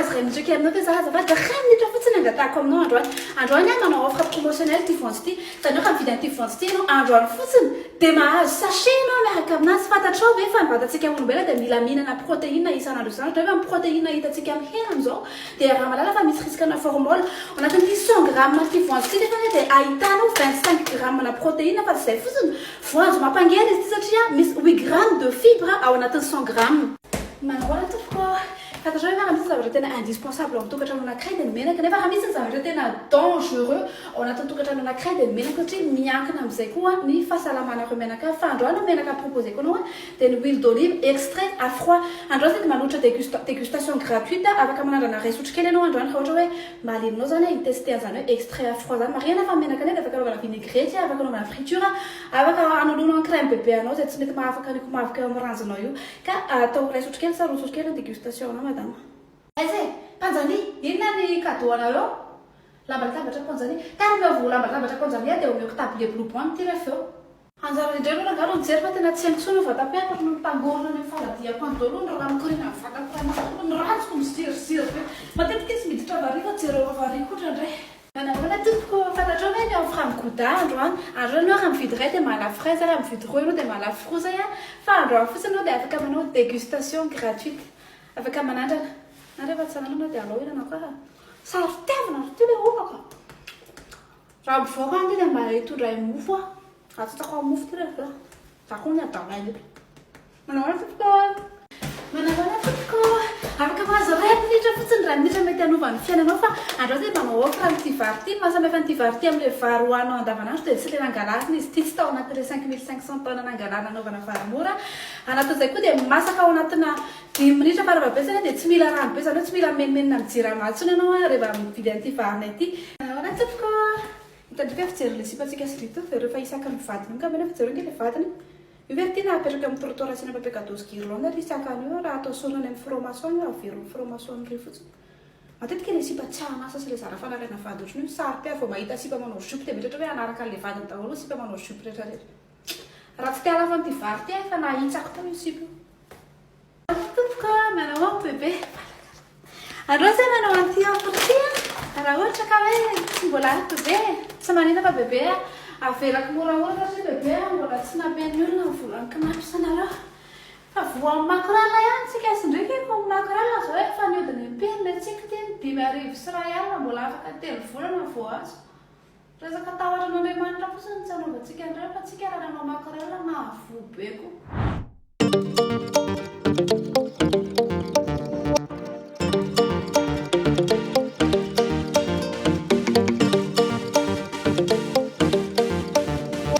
azy ray midriky aminao ty za azafady ray minitra fotsiny angatahako aminao androany manao offre promotionnel ty voanjo ty zany hoe ka mividy an'ity voanjo ty anao androany fotsiny dia mahazo sachet anao miaraka aminazy fantatrao ve fa ny vatantsika olombelona dia mila mihinana protéine isan'andro isan'andro hoe amin'ny protéine hitantsika amin'ny hena amin'izao dia raha malala fa misy risque na formol ao anatin'ity 100 grammes ty voanjo ty nefa dia ahitanao 25 grammes na protéine fa zay fotsiny voanjo mampangena izy ty satria misy 8 grammes de fibre ao anatin'ny 100 grammes mangoana tompoko fantatrao hoe raha misy zavatra tena indispensable ao amin'ny tokantrano anankiray dia ny menaka nefa raha misy zavatra tena dangereux ao anatin'ny tokantrano anankiray dia ny menaka satria miankina amin'izay koa ny fahasalamanareo menaka fa androany menaka proposé ko anao dia ny huile d'olive extrait à froid androany dia manotra dégustation gratuite afaka manandrana ray sotro kely anao androany raha ohatra hoe mahalinonao zany hitester an'izany hoe extrait à froid zany mariana fa menaka nety afaka anaovana vinaigrette afaka anaovana friture afaka anodona en crème bébé anao zay tsy mety mahafaka eo amin'ny ranjonao io ka atao ray sotro kely sa roa sotro kely dégustation anao madame aiza panjani inona ny cadeau anareo lamba latabatra panjani ka miavo lamba latabatra panjani dia omeko tablier blue blanc ty refa eo anjara indray aloha angaro mijery fa tena tsy haintsony vatapiakatra no mitangorona ny faladiako andolo ny raha mikorina vatako ny ratsoko misirisiro be matetika izy miditra variva jereo variva kotra indray manavana toko fantatrao hoe ny offre amin'ny goda androany androany raha mividy ray dia mahala fraise raha mividy roa anao dia mahala frozay fa androany fotsiny anao dia afaka manao dégustation gratuite afaka manandrana na rehefa tsy ananao dia alao inana koa sary fitiavana ty le opaka raha mivoaka any dia mba hitondray mofo atsotsako amin'ny mofo ty rehefa za koa ny adalay manavana topoko manavana topoko afaka mahazo ray minitra fotsiny raha minitra mety hanovany fiainanao fa andro dia manao offre amin'ity vary ty mahasamy efa n'ity vary ty amin'ilay vary hohanao andavanandro dia tsy le nangalarina izy ty tsy tao anatin'ilay 5500 taona nangalarina anaovana vary mora anatin'izay koa dia masaka ao anatina 10 minitra fa rehefa besana dia tsy mila rano be zany hoe tsy mila menimenina amin'ny jirama tsony ianao rehefa mividy an'ity varinay ty manavana topoko hitandrika fijery le sipatsika sirito dia rehefa isaka ny vadiny ka mena fijery nge le vadiny Verti na apetraka amin'ny trottoir asina papeka 12 guirlande ry isakany io raha atao sorana amin'ny fromation io averon'ny fromation ry fotsiny matetika le sipa tsy hanasa sy le zara fanariana vady ohatrany io sary pia vao mahita sipa manao jupe dia mitratra hoe anaraka an'le vadiny daholo sipa manao jupe rehetra rehetra raha tsy tia alafa n'ity vary ty fa nahitsako tao io sipa tompoko manao bebe andreo zay manao an'ity offre ty raha ohatra ka hoe tsy mbola bebe tsy manina fa bebe avelako moramora sy bebe mbola tsy nameny olona ny volany kinapo sanareo fa voan'ny makorala ihany tsika sy ndraiky ko makorala zao hoe fa niodiny penina tsika ty 5 sy ray alina mbola afaka 3 volana vao azo resaka tahotra n'Andriamanitra fotsiny tsy anaovantsika andreo fa tsika raha nanao makorala mahavoa be ko